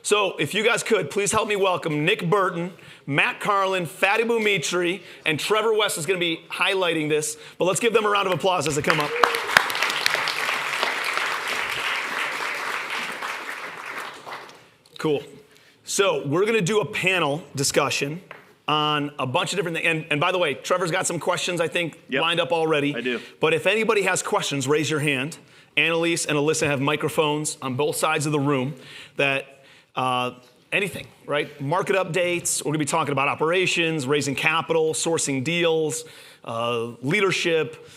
So if you guys could, please help me welcome Nick Burton, Matt Carlin, Fadi Boumitri, and Trevor West is going to be highlighting this. But let's give them a round of applause as they come up. Cool. So we're going to do a panel discussion on a bunch of different things. And by the way, Trevor's got some questions, I think, lined up already. I do. But if anybody has questions, raise your hand. Annalise and Alyssa have microphones on both sides of the room that anything, right? Market updates. We're going to be talking about operations, raising capital, sourcing deals, leadership,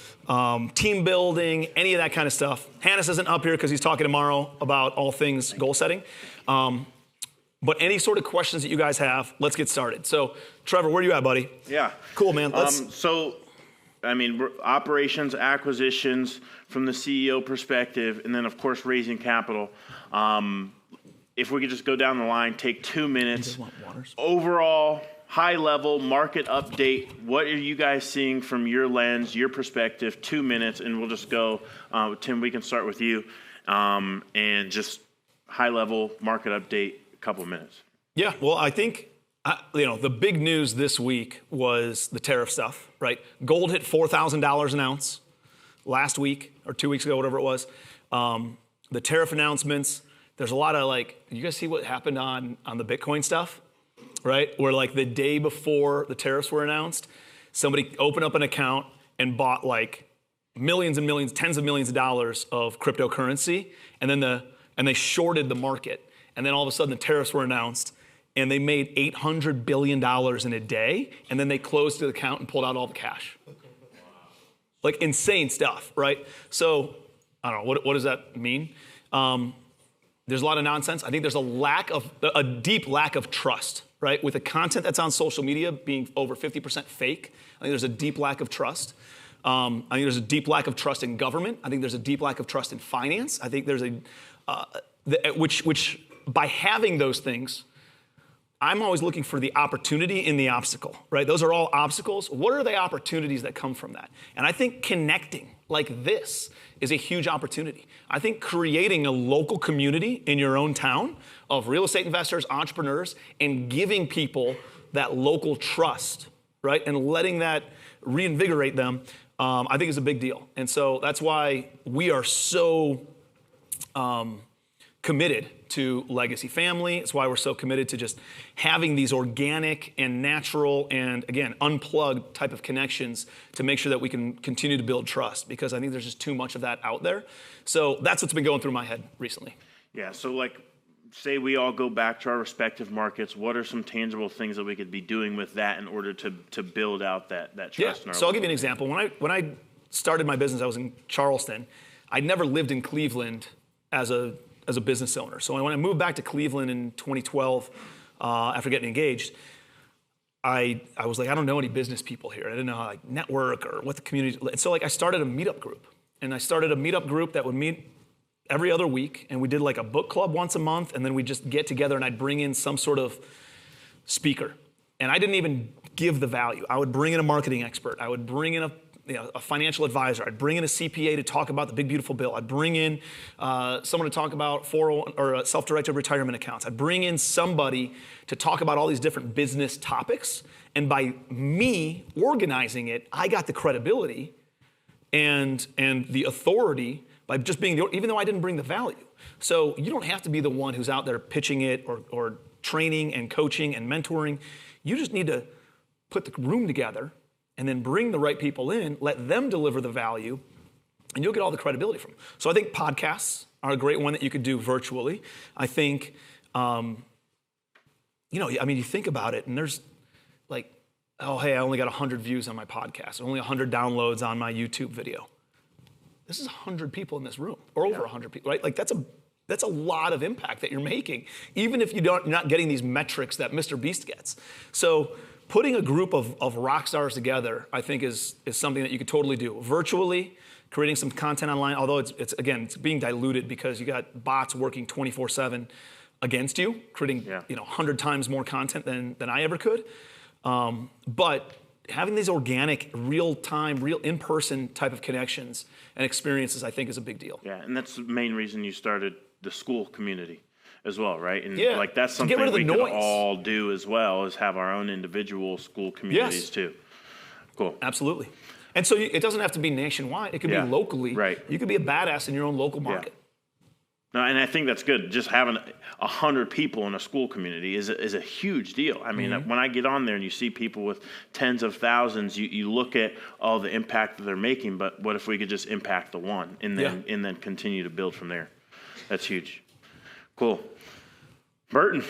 team building, any of that kind of stuff. Hannes isn't up here because he's talking tomorrow about all things goal setting. But any sort of questions that you guys have, let's get started. So, Trevor, where are you at, buddy? Yeah. Cool, man. Operations, acquisitions from the CEO perspective, and then, of course, raising capital. If we could just go down the line, take 2 minutes. Overall, high-level market update. What are you guys seeing from your lens, your perspective? 2 minutes, and we'll just go. Tim, we can start with you. And just high-level market update. Couple of minutes. Yeah, well, I think, the big news this week was the tariff stuff, right? Gold hit $4,000 an ounce last week or 2 weeks ago, whatever it was. The tariff announcements, there's a lot of you guys see what happened on the Bitcoin stuff, right? Where the day before the tariffs were announced, somebody opened up an account and bought millions and millions, tens of millions of dollars of cryptocurrency, and then they shorted the market. And then all of a sudden the tariffs were announced and they made $800 billion in a day. And then they closed the account and pulled out all the cash. Insane stuff, right? So I don't know, what does that mean? There's a lot of nonsense. I think there's a deep lack of trust, right? With the content that's on social media being over 50% fake, I think there's a deep lack of trust. I think there's a deep lack of trust in government. I think there's a deep lack of trust in finance. I think there's which by having those things, I'm always looking for the opportunity in the obstacle, right? Those are all obstacles. What are the opportunities that come from that? And I think connecting like this is a huge opportunity. I think creating a local community in your own town of real estate investors, entrepreneurs, and giving people that local trust, right? And letting that reinvigorate them, I think is a big deal. And so that's why we are so committed to Legacy Family. It's why we're so committed to just having these organic and natural and, again, unplugged type of connections to make sure that we can continue to build trust, because I think there's just too much of that out there. So that's what's been going through my head recently. Yeah, so say we all go back to our respective markets, what are some tangible things that we could be doing with that in order to build out that trust? Yeah, so I'll give you an example. When I started my business, I was in Charleston. I'd never lived in Cleveland as a business owner. So when I moved back to Cleveland in 2012, after getting engaged, I was I don't know any business people here. I didn't know how to network or what the community. And so I started a meetup group. And I started a meetup group that would meet every other week. And we did a book club once a month. And then we'd just get together and I'd bring in some sort of speaker. And I didn't even give the value. I would bring in a marketing expert. I would bring in a financial advisor. I'd bring in a CPA to talk about the big, beautiful bill. I'd bring in someone to talk about self-directed retirement accounts. I'd bring in somebody to talk about all these different business topics. And by me organizing it, I got the credibility and the authority by just being even though I didn't bring the value. So you don't have to be the one who's out there pitching it or training and coaching and mentoring. You just need to put the room together and then bring the right people in, let them deliver the value, and you'll get all the credibility from them. So I think podcasts are a great one that you could do virtually. I think, you think about it, and there's oh, hey, I only got 100 views on my podcast, only 100 downloads on my YouTube video. This is 100 people in this room, or over 100 people, right? That's a lot of impact that you're making, even if you're not getting these metrics that Mr. Beast gets. So putting a group of rock stars together, I think, is something that you could totally do virtually, creating some content online. Although it's being diluted because you got bots working 24/7 against you, creating 100 times more content than I ever could. But having these organic, real-time, real in-person type of connections and experiences, I think, is a big deal. Yeah, and that's the main reason you started the school community. as well, right? And Yeah, like that's to something get rid of the we could noise. all do as well, is have our own individual school communities Yes. too. Cool. Absolutely. And so it doesn't have to be nationwide. It could Yeah, be locally. right. You could be a badass in your own local market. No, and I think that's good. Just having 100 people in a school community is a huge deal. I mean, when I get on there and you see people with tens of thousands, you look at all the impact that they're making. But what if we could just impact the one and then continue to build from there? That's huge. Cool. Burton.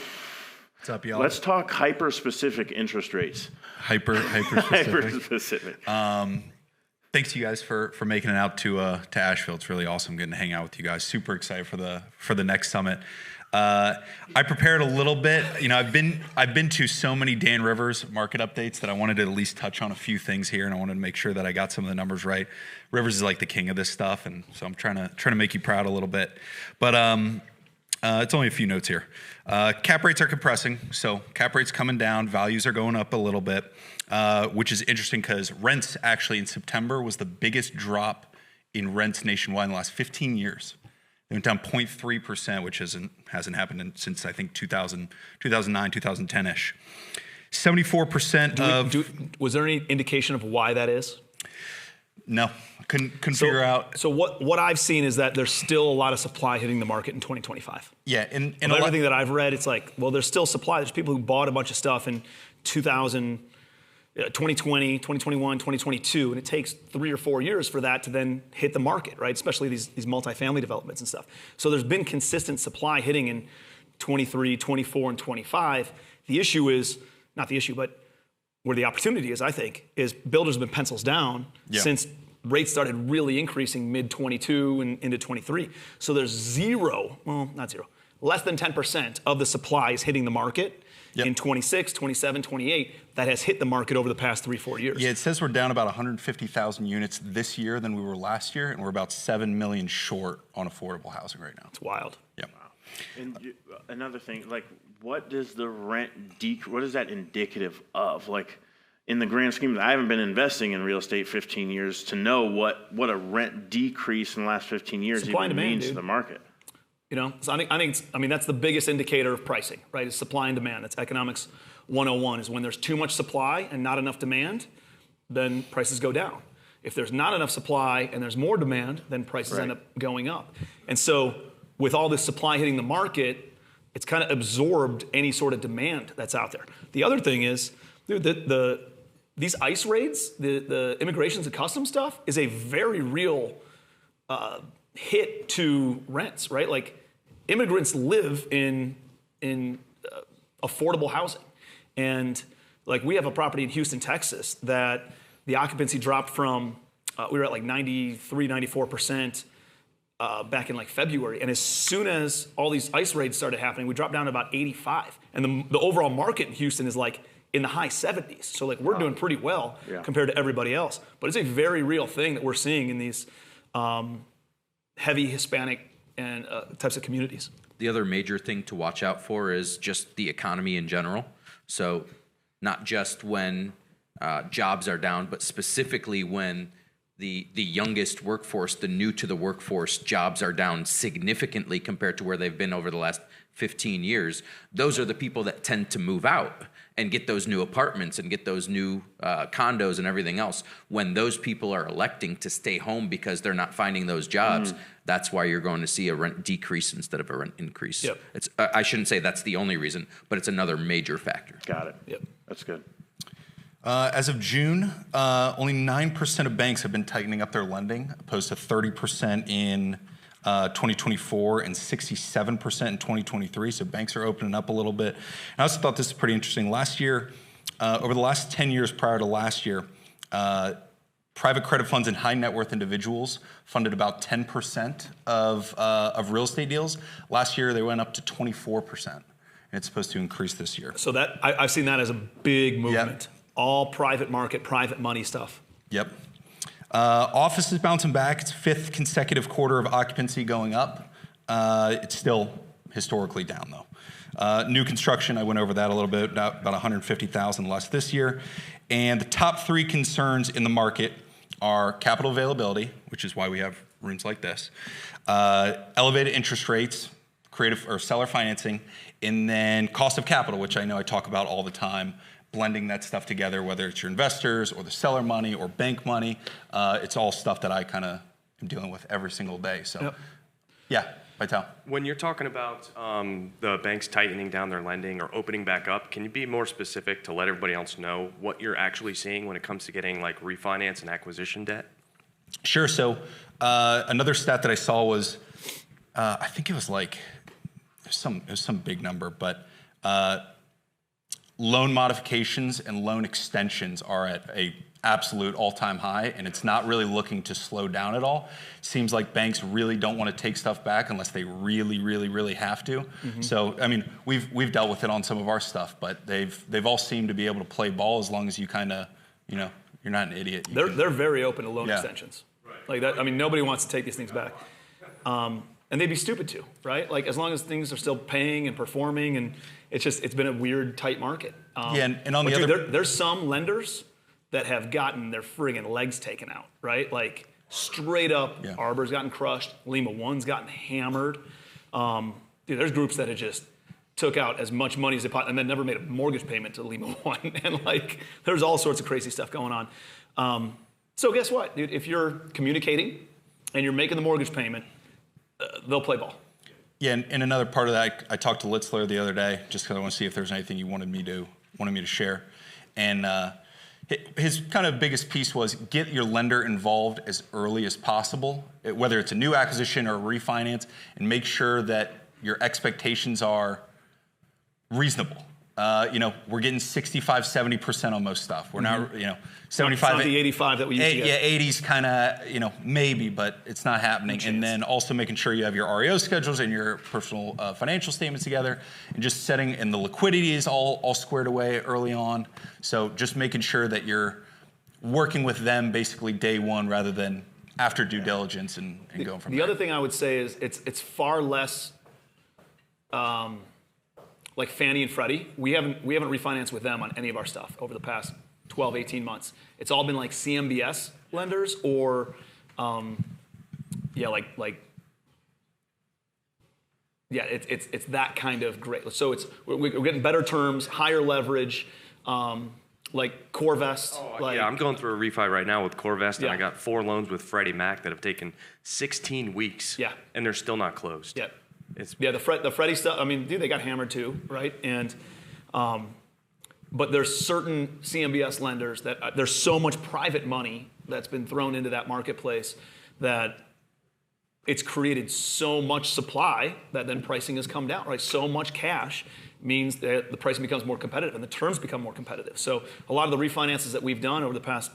What's up, y'all? Let's talk hyper-specific interest rates. Hyper specific. Hyper-specific. Thanks you guys for making it out to Asheville. It's really awesome getting to hang out with you guys. Super excited for the next summit. I prepared a little bit. You know, I've been to so many Dan Rivers market updates that I wanted to at least touch on a few things here, and I wanted to make sure that I got some of the numbers right. Rivers is like the king of this stuff, and so I'm trying to make you proud a little bit. But it's only a few notes here. Cap rates are compressing, so cap rates coming down, values are going up a little bit, which is interesting because rents actually in September was the biggest drop in rents nationwide in the last 15 years. They went down 0.3%, which hasn't happened since I think 2009, 2010-ish. 74% Was there any indication of why that is? No, couldn't figure out. So what I've seen is that there's still a lot of supply hitting the market in 2025. Yeah, and everything that I've read, it's like, well, there's still supply. There's people who bought a bunch of stuff in 2020, 2021, 2022, and it takes 3 or 4 years for that to then hit the market, right? Especially these multifamily developments and stuff. So there's been consistent supply hitting in 23, 24, and 25. The issue is, not the issue, but where the opportunity is, I think, is builders have been pencils down since rates started really increasing mid-22 and into 23. So there's less than 10% of the supply is hitting the market in 26, 27, 28 that has hit the market over the past 3-4 years. Yeah, it says we're down about 150,000 units this year than we were last year, and we're about 7 million short on affordable housing right now. It's wild. Yeah. Wow. And another thing, like, what does the rent what is that indicative of? Like, in the grand scheme, I haven't been investing in real estate 15 years to know what a rent decrease in the last 15 years Supply and even demand, means dude. to the market. You know, so I mean that's the biggest indicator of pricing, right? Is supply and demand. That's economics 101. Is when there's too much supply and not enough demand, then prices go down. If there's not enough supply and there's more demand, then prices end up going up. And so with all this supply hitting the market, it's kind of absorbed any sort of demand that's out there. The other thing is, dude, these ICE raids, the immigrations and customs stuff, is a very real hit to rents, right? Like, immigrants live in affordable housing, and like we have a property in Houston, Texas, that the occupancy dropped from we were at like 93, 94%. Back in like February, and as soon as all these ICE raids started happening, we dropped down to about 85, and the overall market in Houston is like in the high 70s. So like we're doing pretty well compared to everybody else. But it's a very real thing that we're seeing in these heavy Hispanic and types of communities. The other major thing to watch out for is just the economy in general. So not just when jobs are down, but specifically when the youngest workforce, the new to the workforce jobs are down significantly compared to where they've been over the last 15 years. Those are the people that tend to move out and get those new apartments and get those new condos and everything else. When those people are electing to stay home because they're not finding those jobs, that's why you're going to see a rent decrease instead of a rent increase. Yep. I shouldn't say that's the only reason, but it's another major factor. Got it. Yep. That's good. As of June, only 9% of banks have been tightening up their lending, opposed to 30% in 2024 and 67% in 2023. So banks are opening up a little bit. And I also thought this is pretty interesting. Last year, over the last 10 years prior to last year, private credit funds and high net worth individuals funded about 10% of real estate deals. Last year, they went up to 24%. And it's supposed to increase this year. So that I've seen that as a big movement. All private market, private money stuff. Yep. Office is bouncing back. It's 5th consecutive quarter of occupancy going up. It's still historically down, though. New construction, I went over that a little bit, about 150,000 less this year. And the top 3 concerns in the market are capital availability, which is why we have rooms like this, elevated interest rates, creative or seller financing, and then cost of capital, which I know I talk about all the time, blending that stuff together, whether it's your investors or the seller money or bank money. It's all stuff that I kind of am dealing with every single day. So, Yep. Yeah, Vital. When you're talking about the banks tightening down their lending or opening back up, can you be more specific to let everybody else know what you're actually seeing when it comes to getting like refinance and acquisition debt? Sure. So another stat that I saw was, I think it was like it was some big number, but loan modifications and loan extensions are at a absolute all-time high, and it's not really looking to slow down at all. Seems like banks really don't want to take stuff back unless they really, really, really have to. Mm-hmm. So, I mean, we've dealt with it on some of our stuff, but they've all seemed to be able to play ball as long as you kind of, you're not an idiot. They're very open to loan extensions. Right. Like that. I mean, nobody wants to take these things back, and they'd be stupid to, right? Like as long as things are still paying and performing, and it's been a weird, tight market. And on the other, there's some lenders that have gotten their friggin' legs taken out, right? Like straight up, Arbor's gotten crushed, Lima One's gotten hammered. There's groups that have just took out as much money as they possibly, and then never made a mortgage payment to Lima One, and like there's all sorts of crazy stuff going on. So guess what, dude? If you're communicating and you're making the mortgage payment, they'll play ball. Yeah, and another part of that, I talked to Litzler the other day just because I want to see if there's anything you wanted me to share, and. His kind of biggest piece was get your lender involved as early as possible, whether it's a new acquisition or a refinance, and make sure that your expectations are reasonable. We're getting 65, 70% on most stuff. We're not, 75. It's not the 85 that we used to get. Yeah, 80's kind of, maybe, but it's not happening. And then also making sure you have your REO schedules and your personal financial statements together, and just setting, and the liquidity is all squared away early on. So just making sure that you're working with them basically day one rather than after due diligence and going from there. The other thing I would say is it's far less like Fannie and Freddie. We haven't refinanced with them on any of our stuff over the past 12, 18 months. It's all been like CMBS lenders or it's that kind of great. So we're getting better terms, higher leverage, like CoreVest. I'm going through a refi right now with CoreVest, and I got 4 loans with Freddie Mac that have taken 16 weeks. Yeah. And they're still not closed. Yeah. The Freddie stuff, I mean, dude, they got hammered too, right? And but there's certain CMBS lenders that there's so much private money that's been thrown into that marketplace that it's created so much supply that then pricing has come down, right? So much cash means that the pricing becomes more competitive and the terms become more competitive. So a lot of the refinances that we've done over the past,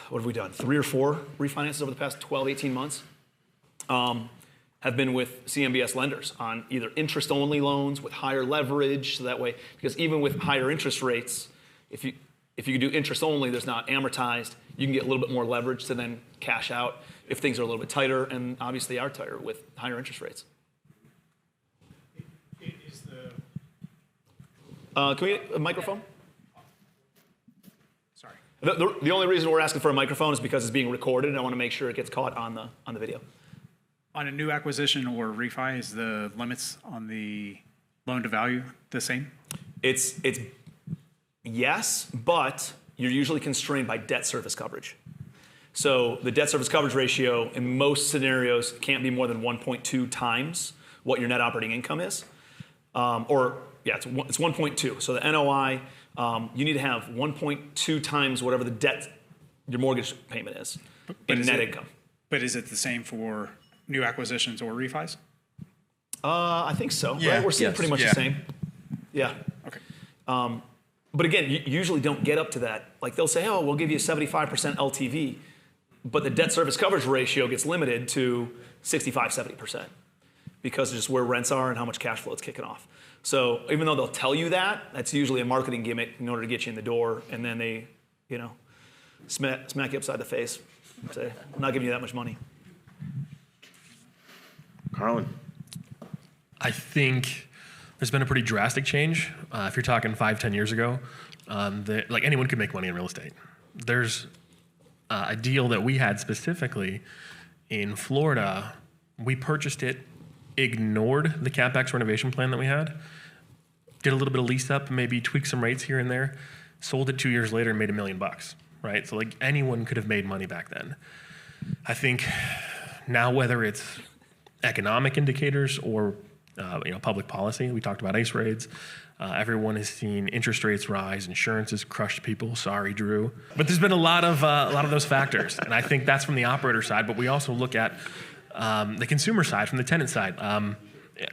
what have we done? 3 or 4 refinances over the past 12, 18 months have been with CMBS lenders on either interest-only loans with higher leverage, so that way, because even with higher interest rates, if you do interest only, there's not amortized, you can get a little bit more leverage to then cash out if things are a little bit tighter, and obviously are tighter with higher interest rates. Can we get a microphone? Sorry. The only reason we're asking for a microphone is because it's being recorded, and I want to make sure it gets caught on the video. On a new acquisition or refi, is the limits on the loan to value the same? It's yes, but you're usually constrained by debt service coverage. So the debt service coverage ratio in most scenarios can't be more than 1.2 times what your net operating income is. It's 1.2. So the NOI, you need to have 1.2 times whatever the debt, your mortgage payment is in net income. But is it the same for new acquisitions or refis? I think so. Yeah. Right? We're seeing pretty much the same. Yeah. Okay. But again, you usually don't get up to that. Like they'll say, oh, we'll give you 75% LTV, but the debt service coverage ratio gets limited to 65, 70% because of just where rents are and how much cash flow it's kicking off. So even though they'll tell you that, that's usually a marketing gimmick in order to get you in the door, and then they, smack you upside the face and say, I'm not giving you that much money. Carlin. I think there's been a pretty drastic change. If you're talking 5-10 years ago, like anyone could make money in real estate. There's a deal that we had specifically in Florida. We purchased it ignored the CapEx renovation plan that we had, did a little bit of lease up, maybe tweak some rates here and there, sold it 2 years later and made $1 million, right? So like anyone could have made money back then. I think now, whether it's economic indicators or public policy, we talked about ICE raids. Everyone has seen interest rates rise, insurance has crushed people. Sorry, Drew. But there's been a lot of those factors, and I think that's from the operator side. But we also look at the consumer side, from the tenant side.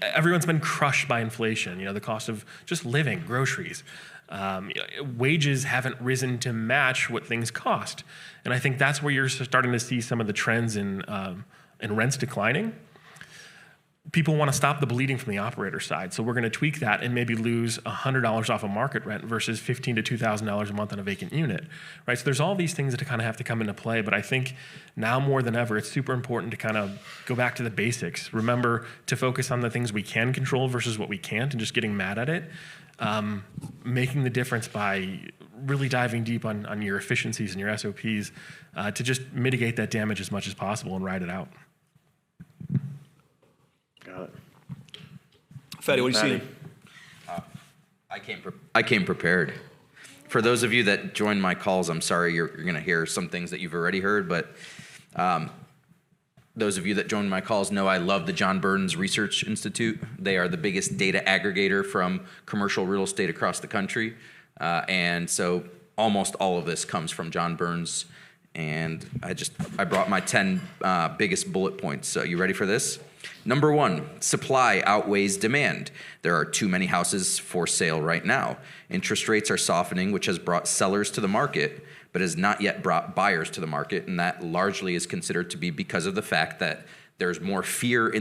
Everyone's been crushed by inflation. The cost of just living, groceries. Wages haven't risen to match what things cost, and I think that's where you're starting to see some of the trends in rents declining. People want to stop the bleeding from the operator side, so we're going to tweak that and maybe lose $100 off a market rent versus $1,500 to $2,000 a month on a vacant unit, right? So there's all these things that kind of have to come into play, but I think now more than ever, it's super important to kind of go back to the basics. Remember to focus on the things we can control versus what we can't, and just getting mad at it. Making the difference by really diving deep on your efficiencies and your SOPs to just mitigate that damage as much as possible and ride it out. Got it. Fadi, what do you see? I came prepared. For those of you that join my calls, I'm sorry you're going to hear some things that you've already heard, but those of you that join my calls know I love the John Burns Research Institute. They are the biggest data aggregator from commercial real estate across the country. And so almost all of this comes from John Burns. And I brought my 10 biggest bullet points. So you ready for this? Number 1, supply outweighs demand. There are too many houses for sale right now. Interest rates are softening, which has brought sellers to the market, but has not yet brought buyers to the market. And that largely is considered to be because of the fact that there's more fear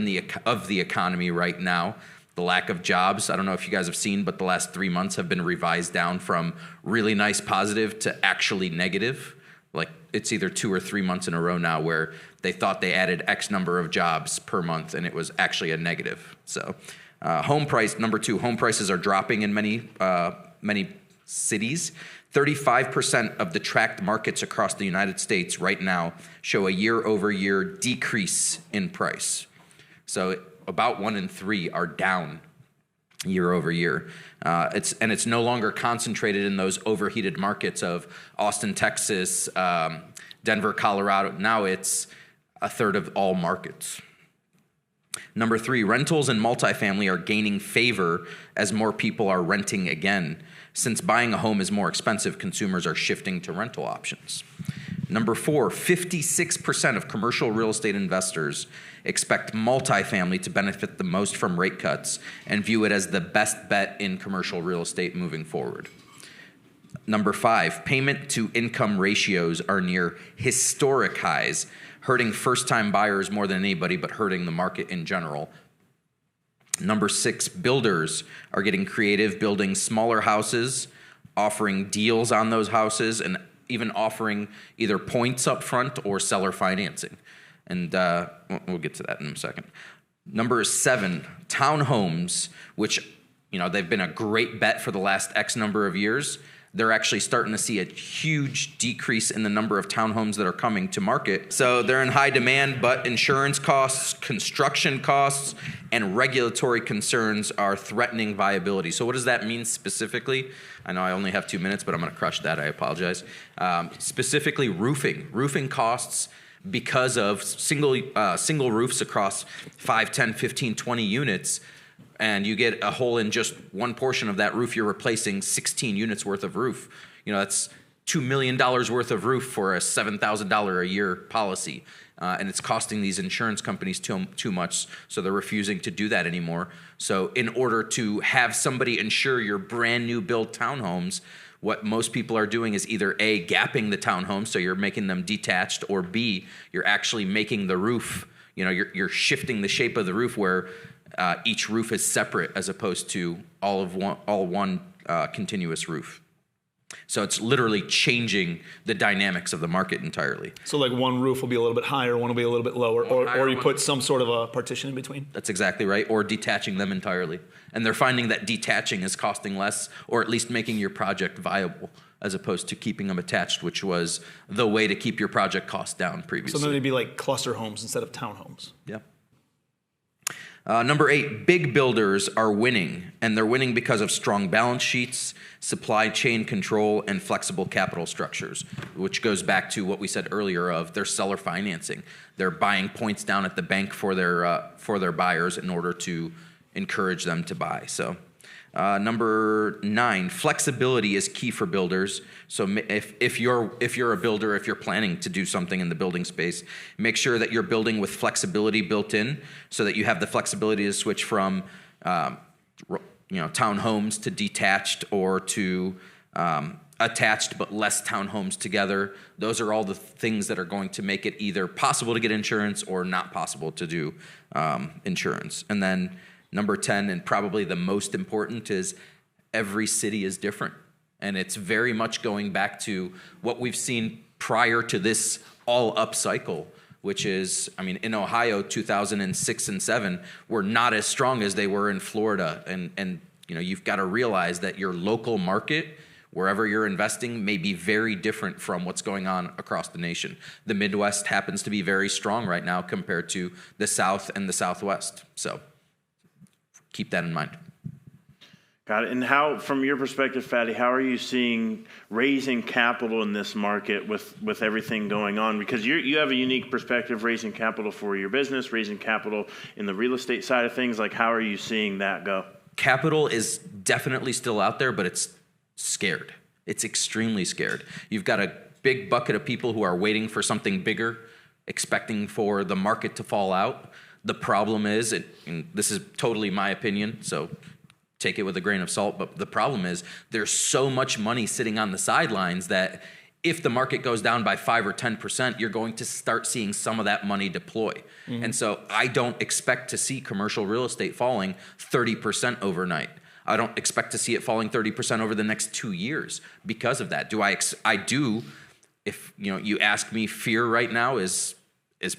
of the economy right now. The lack of jobs, I don't know if you guys have seen, but the last 3 months have been revised down from really nice positive to actually negative. Like it's either 2 or 3 months in a row now where they thought they added X number of jobs per month and it was actually a negative. So number 2, home prices are dropping in many cities. 35% of the tracked markets across the United States right now show a year-over-year decrease in price. So about 1 in 3 are down year over year. It's no longer concentrated in those overheated markets of Austin, Texas, Denver, Colorado. Now it's a third of all markets. Number 3, rentals and multifamily are gaining favor as more people are renting again. Since buying a home is more expensive, consumers are shifting to rental options. Number 4, 56% of commercial real estate investors expect multifamily to benefit the most from rate cuts and view it as the best bet in commercial real estate moving forward. Number 5, payment to income ratios are near historic highs, hurting first-time buyers more than anybody, but hurting the market in general. Number 6, builders are getting creative, building smaller houses, offering deals on those houses, and even offering either points up front or seller financing. And we'll get to that in a second. Number 7, townhomes, which they've been a great bet for the last X number of years. They're actually starting to see a huge decrease in the number of townhomes that are coming to market. So they're in high demand, but insurance costs, construction costs, and regulatory concerns are threatening viability. So what does that mean specifically? I know I only have 2 minutes, but I'm going to crush that. I apologize. Specifically, roofing. Roofing costs, because of single roofs across 5, 10, 15, 20 units, and you get a hole in just one portion of that roof, you're replacing 16 units worth of roof. That's $2 million worth of roof for a $7,000 a year policy. And it's costing these insurance companies too much, so they're refusing to do that anymore. So in order to have somebody insure your brand new built townhomes, what most people are doing is either A, gapping the townhomes, so you're making them detached, or B, you're actually making the roof, you're shifting the shape of the roof where each roof is separate as opposed to all one continuous roof. So it's literally changing the dynamics of the market entirely. So like one roof will be a little bit higher, one will be a little bit lower, or you put some sort of a partition in between? That's exactly right, or detaching them entirely. And they're finding that detaching is costing less, or at least making your project viable, as opposed to keeping them attached, which was the way to keep your project costs down previously. So then they'd be like cluster homes instead of townhomes. Yeah. Number 8, big builders are winning, and they're winning because of strong balance sheets, supply chain control, and flexible capital structures, which goes back to what we said earlier of their seller financing. They're buying points down at the bank for their buyers in order to encourage them to buy. So, number 9, flexibility is key for builders. So if you're a builder, if you're planning to do something in the building space, make sure that you're building with flexibility built in, so that you have the flexibility to switch from townhomes to detached, or to attached but less townhomes together. Those are all the things that are going to make it either possible to get insurance or not possible to do insurance. And then number 10, and probably the most important, is every city is different. And it's very much going back to what we've seen prior to this all-up cycle, which is, in Ohio, 2006 and 7 were not as strong as they were in Florida. And you've got to realize that your local market, wherever you're investing, may be very different from what's going on across the nation. The Midwest happens to be very strong right now compared to the South and the Southwest. So keep that in mind. Got it. And how, from your perspective, Fadi, how are you seeing raising capital in this market with everything going on? Because you have a unique perspective, raising capital for your business, raising capital in the real estate side of things. Like, how are you seeing that go? Capital is definitely still out there, but it's scared. It's extremely scared. You've got a big bucket of people who are waiting for something bigger, expecting for the market to fall out. The problem is, and this is totally my opinion, so take it with a grain of salt, but the problem is there's so much money sitting on the sidelines that if the market goes down by 5 or 10%, you're going to start seeing some of that money deploy. Mm-hmm. And so I don't expect to see commercial real estate falling 30% overnight. I don't expect to see it falling 30% over the next 2 years because of that. I do, if you ask me, fear right now is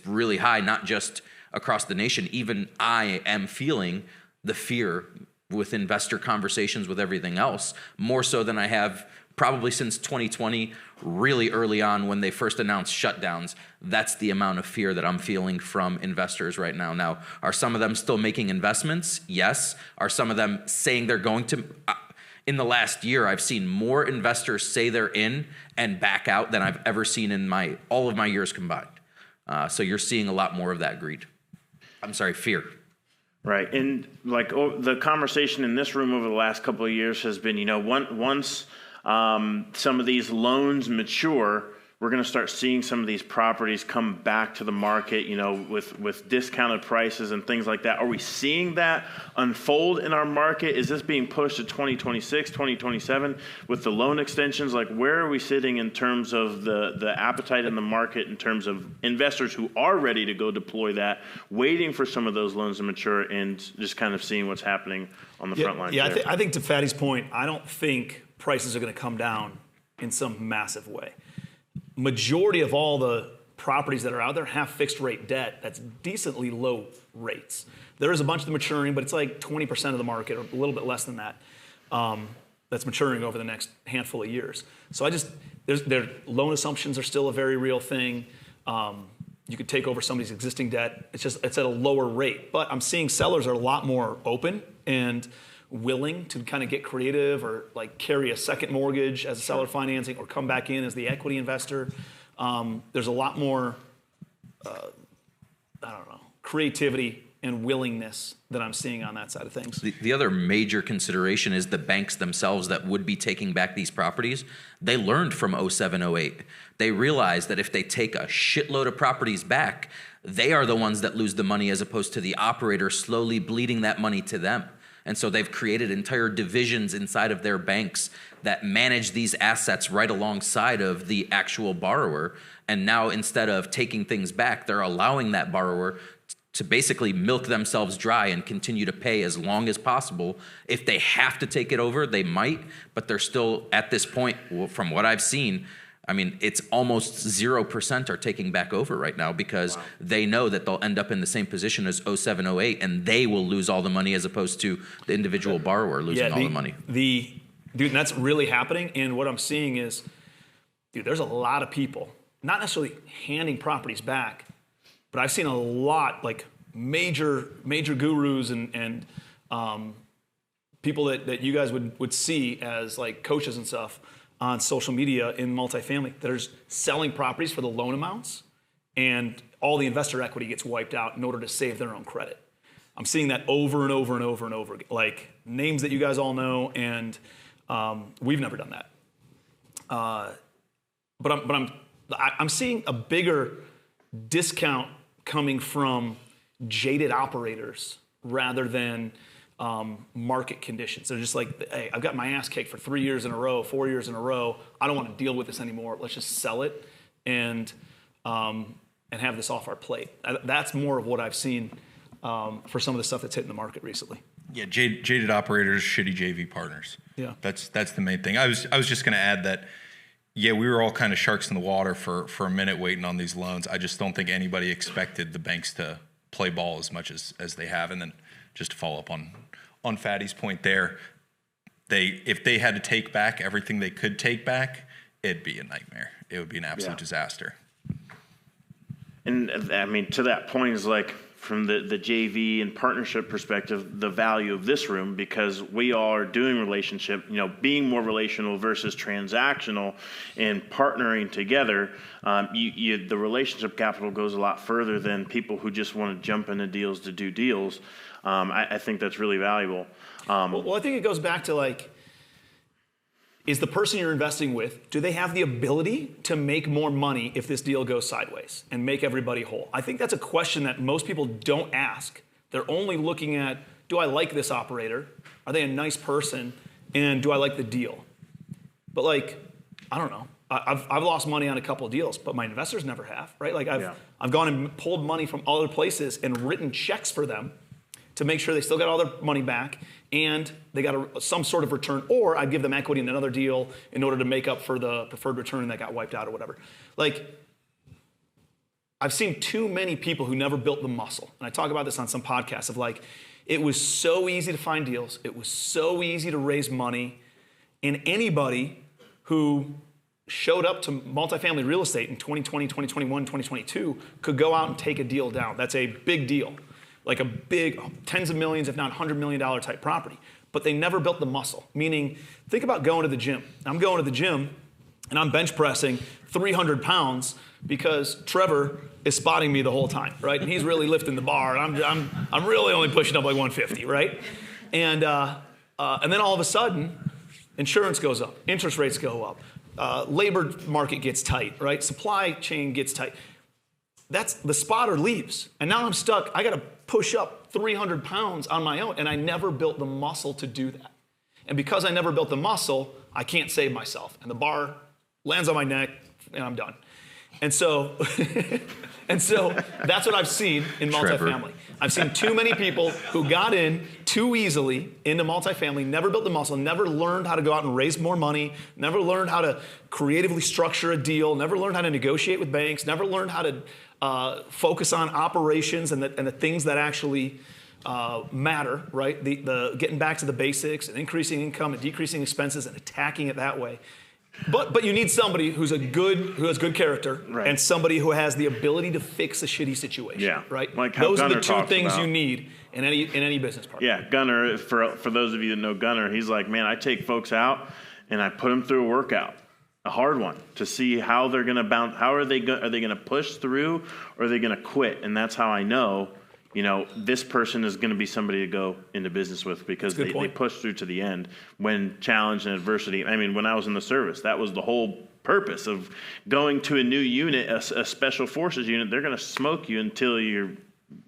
really high, not just across the nation. Even I am feeling the fear with investor conversations, with everything else, more so than I have probably since 2020, really early on when they first announced shutdowns. That's the amount of fear that I'm feeling from investors right now. Now, are some of them still making investments? Yes. Are some of them saying they're going to? In the last year, I've seen more investors say they're in and back out than I've ever seen in all of my years combined. So you're seeing a lot more of that fear. Right. And the conversation in this room over the last couple of years has been, once some of these loans mature, we're going to start seeing some of these properties come back to the market, with discounted prices and things like that. Are we seeing that unfold in our market? Is this being pushed to 2026, 2027 with the loan extensions? Like, where are we sitting in terms of the appetite in the market, in terms of investors who are ready to go deploy that, waiting for some of those loans to mature and just kind of seeing what's happening on the front lines? Yeah, I think to Fadi's point, I don't think prices are going to come down in some massive way. Majority of all the properties that are out there have fixed rate debt that's decently low rates. There is a bunch of them maturing, but it's like 20% of the market, or a little bit less than that, that's maturing over the next handful of years. So their loan assumptions are still a very real thing. You could take over somebody's existing debt. It's at a lower rate. But I'm seeing sellers are a lot more open and willing to kind of get creative, or like carry a second mortgage as a seller financing, or come back in as the equity investor. There's a lot more, creativity and willingness that I'm seeing on that side of things. The other major consideration is the banks themselves that would be taking back these properties. They learned from 07, 08. They realized that if they take a shitload of properties back, they are the ones that lose the money, as opposed to the operator slowly bleeding that money to them. And so they've created entire divisions inside of their banks that manage these assets right alongside of the actual borrower. And now, instead of taking things back, they're allowing that borrower to basically milk themselves dry and continue to pay as long as possible. If they have to take it over, they might, but they're still, at this point, from what I've seen, it's almost 0% are taking back over right now, because they know that they'll end up in the same position as 07, 08, and they will lose all the money, as opposed to the individual borrower losing all the money. And that's really happening. And what I'm seeing is, there's a lot of people, not necessarily handing properties back, but I've seen a lot, like major gurus and people that you guys would see as like coaches and stuff on social media in multifamily that are selling properties for the loan amounts, and all the investor equity gets wiped out in order to save their own credit. I'm seeing that over and over and over and over, like names that you guys all know, and we've never done that. But I'm seeing a bigger discount coming from jaded operators rather than market conditions. They're just like, hey, I've got my ass kicked for 3 years in a row, 4 years in a row. I don't want to deal with this anymore. Let's just sell it and have this off our plate. That's more of what I've seen for some of the stuff that's hitting the market recently. Yeah, jaded operators, shitty JV partners. Yeah, that's the main thing. I was just going to add that. Yeah, we were all kind of sharks in the water for a minute waiting on these loans. I just don't think anybody expected the banks to play ball as much as they have. And then just to follow up on Fadi's point there, if they had to take back everything they could take back, it'd be a nightmare. It would be an absolute disaster. And I mean, to that point is like, from the JV and partnership perspective, the value of this room, because we all are doing relationship, being more relational versus transactional and partnering together, the relationship capital goes a lot further than people who just want to jump into deals to do deals. I think that's really valuable. Well, I think it goes back to like, is the person you're investing with, do they have the ability to make more money if this deal goes sideways and make everybody whole? I think that's a question that most people don't ask. They're only looking at, do I like this operator? Are they a nice person? And do I like the deal? But like, I don't know. I've lost money on a couple of deals, but my investors never have, right? Like I've gone and pulled money from other places and written checks for them to make sure they still got all their money back and they got some sort of return, or I'd give them equity in another deal in order to make up for the preferred return that got wiped out or whatever. Like, I've seen too many people who never built the muscle. And I talk about this on some podcasts of like, it was so easy to find deals. It was so easy to raise money. And anybody who showed up to multifamily real estate in 2020, 2021, 2022 could go out and take a deal down. That's a big deal. Like a big, tens of millions, if not $100 million type property. But they never built the muscle. Meaning, think about going to the gym. I'm going to the gym and I'm bench pressing 300 pounds because Trevor is spotting me the whole time, right? And he's really lifting the bar. And I'm really only pushing up like 150, right? And then all of a sudden, insurance goes up, interest rates go up, labor market gets tight, right? Supply chain gets tight. That's the spotter leaves. And now I'm stuck. I got to push up 300 pounds on my own. And I never built the muscle to do that. And because I never built the muscle, I can't save myself. And the bar lands on my neck and I'm done. And so, that's what I've seen in multifamily. I've seen too many people who got in too easily into multifamily, never built the muscle, never learned how to go out and raise more money, never learned how to creatively structure a deal, never learned how to negotiate with banks, never learned how to focus on operations and the things that actually matter, right? The getting back to the basics and increasing income and decreasing expenses and attacking it that way. But you need somebody who has good character, right, and somebody who has the ability to fix a shitty situation, right? Like how those Gunnar are the two talks things about. You need in any business partner. Yeah, Gunnar, for those of you that know Gunnar, he's like, man, I take folks out and I put them through a workout, a hard one, to see how they're going to bounce. How are they going to push through, or are they going to quit? And that's how I know, this person is going to be somebody to go into business with, because they push through to the end when challenge and adversity. I mean, when I was in the service, that was the whole purpose of going to a new unit, a special forces unit. They're going to smoke you until you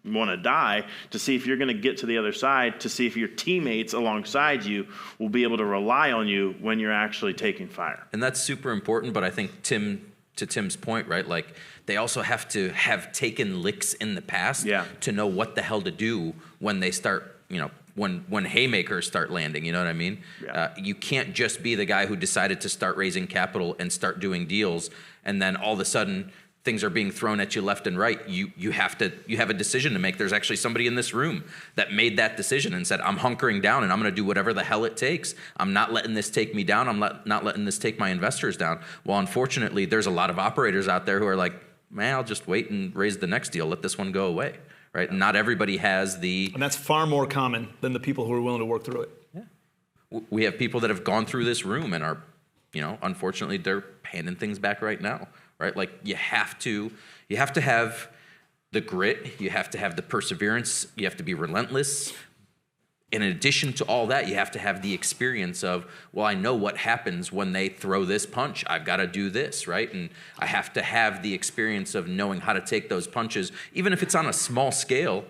want to die, to see if you're going to get to the other side, to see if your teammates alongside you will be able to rely on you when you're actually taking fire. And that's super important. But I think to Tim's point, right? Like, they also have to have taken licks in the past to know what the hell to do when they start, when haymakers start landing, you know what I mean? Yeah. You can't just be the guy who decided to start raising capital and start doing deals, and then all of a sudden things are being thrown at you left and right. You have a decision to make. There's actually somebody in this room that made that decision and said, I'm hunkering down and I'm going to do whatever the hell it takes. I'm not letting this take me down. I'm not letting this take my investors down. Well, unfortunately, there's a lot of operators out there who are like, man, I'll just wait and raise the next deal. Let this one go away, right? Not everybody has And that's far more common than the people who are willing to work through it. we have people that have gone through this room and are, unfortunately they're handing things back right now, right? Like you have to have the grit, you have to have the perseverance, you have to be relentless. And in addition to all that, you have to have the experience of, well, I know what happens when they throw this punch. I've got to do this, right? And I have to have the experience of knowing how to take those punches, even if it's on a small scale,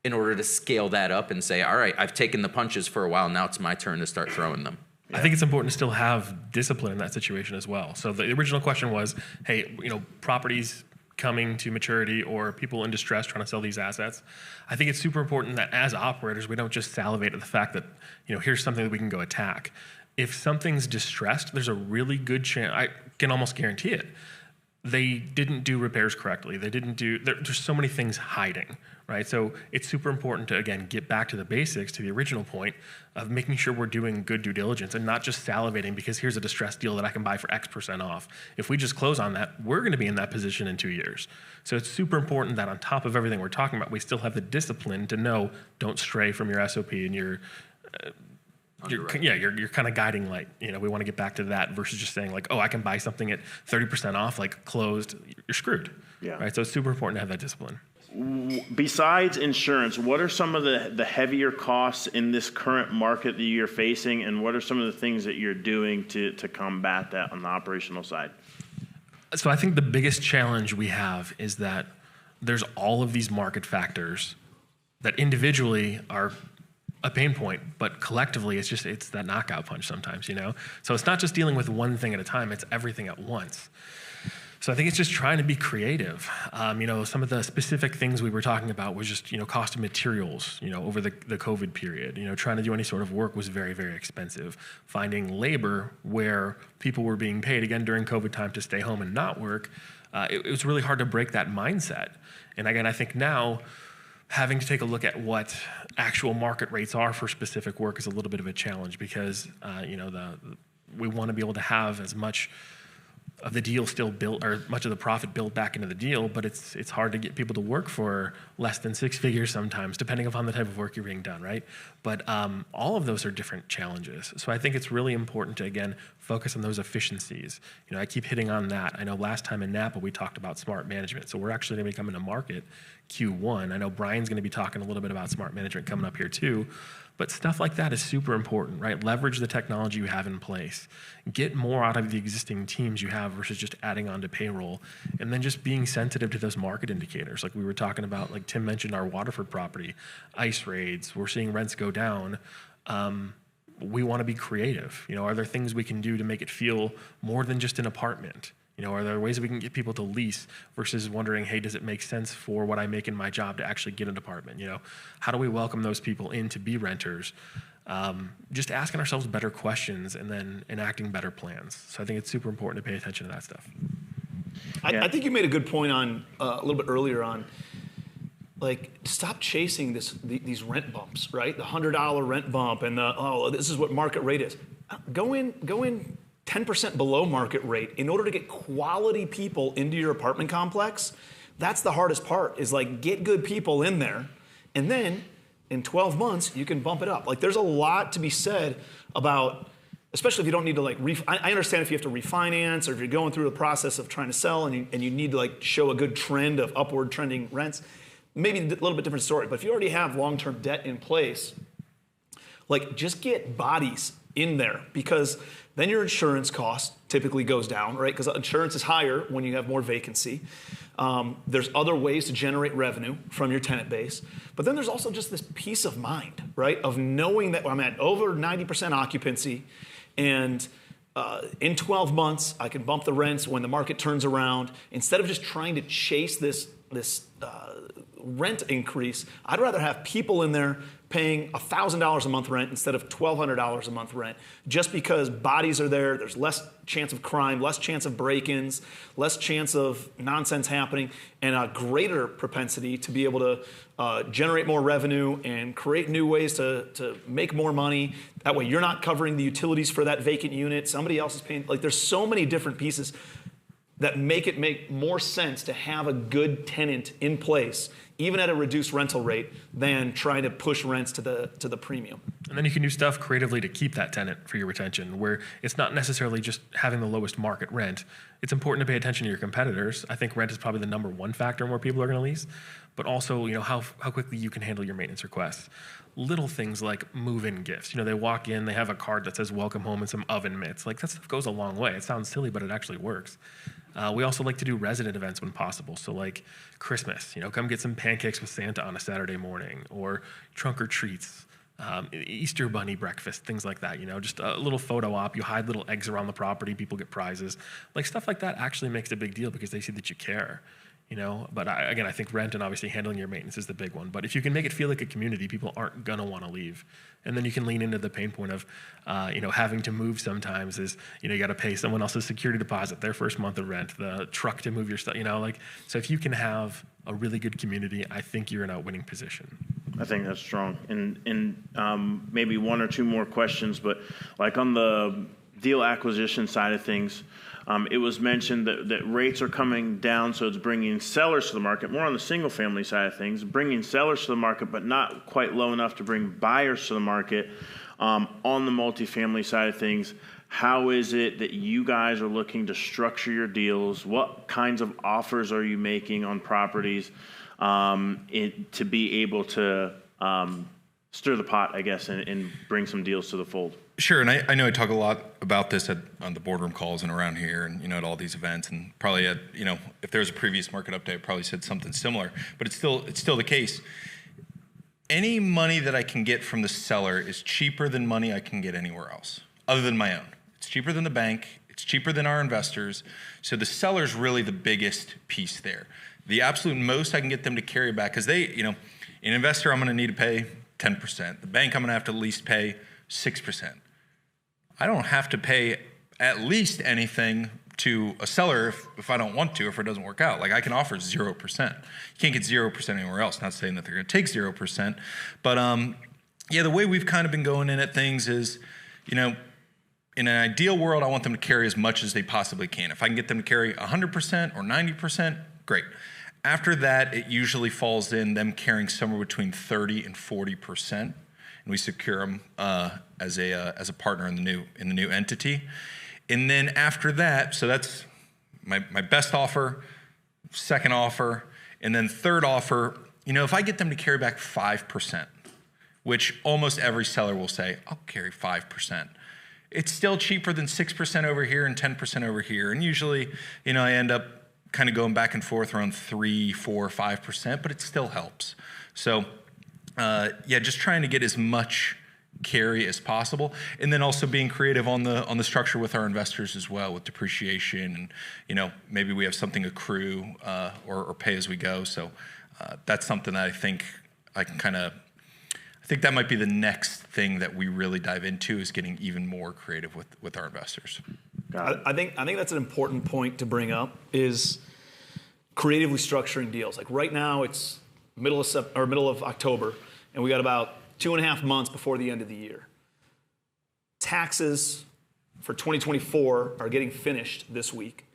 in order to scale that up and say, all right, I've taken the punches for a while, now it's my turn to start throwing them. I think it's important to still have discipline in that situation as well. So the original question was, hey, properties coming to maturity or people in distress trying to sell these assets. I think it's super important that as operators, we don't just salivate at the fact that, here's something that we can go attack. If something's distressed, there's a really good chance, I can almost guarantee it, they didn't do repairs correctly. There's so many things hiding, right? So it's super important to, again, get back to the basics, to the original point of making sure we're doing good due diligence and not just salivating because here's a distressed deal that I can buy for X% off. If we just close on that, we're going to be in that position in 2 years. So it's super important that on top of everything we're talking about, we still have the discipline to know, don't stray from your SOP and your kind of guiding light. We want to get back to that versus just saying like, oh, I can buy something at 30% off, like closed, you're screwed. Yeah. Right. So it's super important to have that discipline. Besides insurance, what are some of the heavier costs in this current market that you're facing, and what are some of the things that you're doing to combat that on the operational side? So I think the biggest challenge we have is that there's all of these market factors that individually are a pain point, but collectively it's that knockout punch sometimes, So it's not just dealing with one thing at a time, it's everything at once. So I think it's just trying to be creative. Some of the specific things we were talking about was just, cost of materials, over the COVID period. Trying to do any sort of work was very, very expensive. Finding labor where people were being paid, again, during COVID time to stay home and not work, it was really hard to break that mindset. And again, I think now, having to take a look at what actual market rates are for specific work is a little bit of a challenge because, we want to be able to have as much of the deal still built or much of the profit built back into the deal, but it's hard to get people to work for less than 6 figures sometimes, depending upon the type of work you're being done, right? But all of those are different challenges. So I think it's really important to, again, focus on those efficiencies. I keep hitting on that. I know last time in Napa, we talked about smart management. So we're actually going to be coming to market Q1. I know Brian's going to be talking a little bit about smart management coming up here too. But stuff like that is super important, right? Leverage the technology you have in place. Get more out of the existing teams you have versus just adding on to payroll. And then just being sensitive to those market indicators. Like we were talking about, like Tim mentioned our Waterford property, ICE raids, we're seeing rents go down. We want to be creative. Are there things we can do to make it feel more than just an apartment? Are there ways that we can get people to lease versus wondering, hey, does it make sense for what I make in my job to actually get an apartment? How do we welcome those people in to be renters? Just asking ourselves better questions and then enacting better plans. So I think it's super important to pay attention to that stuff. I think you made a good point on a little bit earlier on, like, stop chasing these rent bumps, right? The $100 rent bump and this is what market rate is. Go in 10% below market rate in order to get quality people into your apartment complex. That's the hardest part, is like get good people in there, and then in 12 months you can bump it up. Like there's a lot to be said about, especially if you don't need to like I understand if you have to refinance or if you're going through the process of trying to sell and you need to like show a good trend of upward trending rents, maybe a little bit different story. But if you already have long-term debt in place, like just get bodies in there, because then your insurance cost typically goes down, right? Because insurance is higher when you have more vacancy. There's other ways to generate revenue from your tenant base. But then there's also just this peace of mind, right? Of knowing that I'm at over 90% occupancy, and in 12 months, I can bump the rents when the market turns around. Instead of just trying to chase this rent increase, I'd rather have people in there paying $1,000 a month rent instead of $1,200 a month rent, just because bodies are there, there's less chance of crime, less chance of break-ins, less chance of nonsense happening, and a greater propensity to be able to generate more revenue and create new ways to make more money. That way you're not covering the utilities for that vacant unit, somebody else is paying. Like there's so many different pieces that make it make more sense to have a good tenant in place, even at a reduced rental rate, than trying to push rents to the premium. And then you can do stuff creatively to keep that tenant for your retention, where it's not necessarily just having the lowest market rent. It's important to pay attention to your competitors. I think rent is probably the number one factor in where people are going to lease, but also, how quickly you can handle your maintenance requests. Little things like move-in gifts. They walk in, they have a card that says welcome home and some oven mitts. Like, that stuff goes a long way. It sounds silly, but it actually works. We also like to do resident events when possible. So like Christmas, come get some pancakes with Santa on a Saturday morning, or trunk or treats, Easter bunny breakfast, things like that. Just a little photo op. You hide little eggs around the property. People get prizes. Like, stuff like that actually makes a big deal because they see that you care. But I think rent and obviously handling your maintenance is the big one. But if you can make it feel like a community, people aren't gonna want to leave. And then you can lean into the pain point of, having to move sometimes is, you got to pay someone else's security deposit, their first month of rent, the truck to move your stuff. So if you can have a really good community, I think you're in a winning position. I think that's strong. And maybe one or two more questions, but like on the deal acquisition side of things. It was mentioned that rates are coming down, so it's bringing sellers to the market, more on the single-family side of things, bringing sellers to the market, but not quite low enough to bring buyers to the market. On the multifamily side of things, how is it that you guys are looking to structure your deals? What kinds of offers are you making on properties to be able to stir the pot, I guess, and bring some deals to the fold? Sure, and I know I talk a lot about this on the boardroom calls and around here, and at all these events, and probably at if there was a previous market update, I probably said something similar. But it's still the case. Any money that I can get from the seller is cheaper than money I can get anywhere else, other than my own. It's cheaper than the bank. It's cheaper than our investors. So the seller's really the biggest piece there. The absolute most I can get them to carry back, because an investor I'm going to need to pay 10%. The bank I'm going to have to at least pay 6%. I don't have to pay at least anything to a seller if I don't want to, if it doesn't work out. Like, I can offer 0%. You can't get 0% anywhere else. Not saying that they're going to take 0%, but the way we've kind of been going in at things is, in an ideal world, I want them to carry as much as they possibly can. If I can get them to carry 100% or 90%, great. After that, it usually falls in them carrying somewhere between 30 and 40%, and we secure them as a partner in the new entity. And then after that, so that's my best offer, second offer, and then third offer. If I get them to carry back 5%, which almost every seller will say, I'll carry 5%. It's still cheaper than 6% over here and 10% over here, and usually, I end up kind of going back and forth around 3, 4, 5%, but it still helps. So, just trying to get as much carry as possible, and then also being creative on the structure with our investors as well, with depreciation, and maybe we have something accrue or pay as we go. So that's something that I think that might be the next thing that we really dive into, is getting even more creative with our investors. I think that's an important point to bring up, is creatively structuring deals. Like, right now it's middle of October, and we got about 2.5 months before the end of the year. Taxes for 2024 are getting finished this week,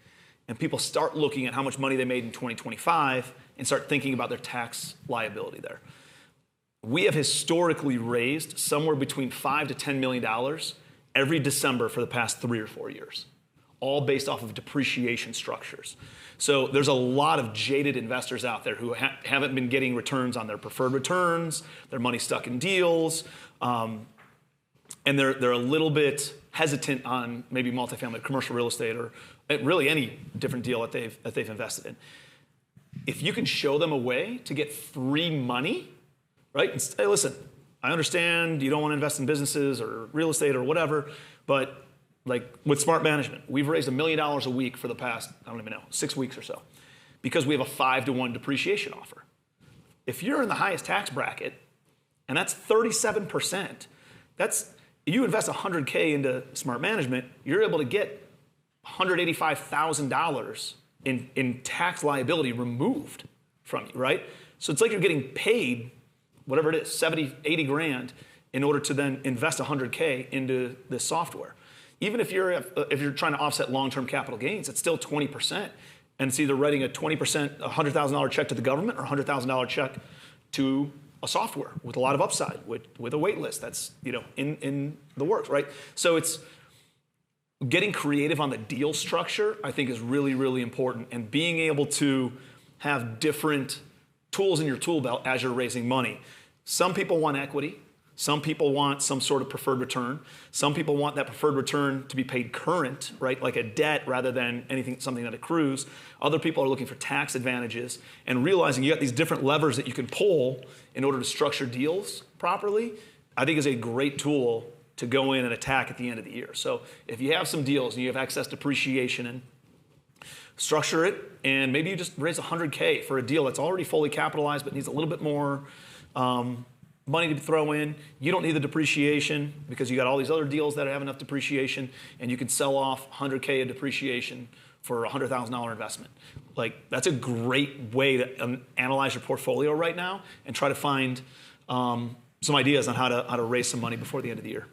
and people start looking at how much money they made in 2025 and start thinking about their tax liability there. We have historically raised somewhere between $5 to $10 million every December for the past 3 or 4 years, all based off of depreciation structures. So there's a lot of jaded investors out there who haven't been getting returns on their preferred returns, their money stuck in deals, and they're a little bit hesitant on maybe multifamily, commercial real estate, or really any different deal that they've invested in. If you can show them a way to get free money, right? And say, listen, I understand you don't want to invest in businesses or real estate or whatever, but like with Smart Management, we've raised $1 million a week for the past, 6 weeks or so, because we have a 5-to-1 depreciation offer. If you're in the highest tax bracket, and that's 37%, you invest $100K into Smart Management, you're able to get $185,000 in tax liability removed from you, right? So it's like you're getting paid, whatever it is, 70, 80 grand, in order to then invest $100K into this software. Even if you're trying to offset long-term capital gains, it's still 20%. And it's either writing a 20%, $100,000 check to the government or $100,000 check to a software with a lot of upside, with a wait list that's in the works, right? So it's getting creative on the deal structure, I think, is really, really important, and being able to have different tools in your tool belt as you're raising money. Some people want equity. Some people want some sort of preferred return. Some people want that preferred return to be paid current, right, like a debt rather than something that accrues. Other people are looking for tax advantages, and realizing you got these different levers that you can pull in order to structure deals properly, I think is a great tool to go in and attack at the end of the year. So if you have some deals and you have excess depreciation, and structure it, and maybe you just raise $100K for a deal that's already fully capitalized but needs a little bit more money to throw in. You don't need the depreciation because you got all these other deals that have enough depreciation, and you can sell off $100K of depreciation for a $100,000 investment. Like, that's a great way to analyze your portfolio right now and try to find some ideas on how to raise some money before the end of the year.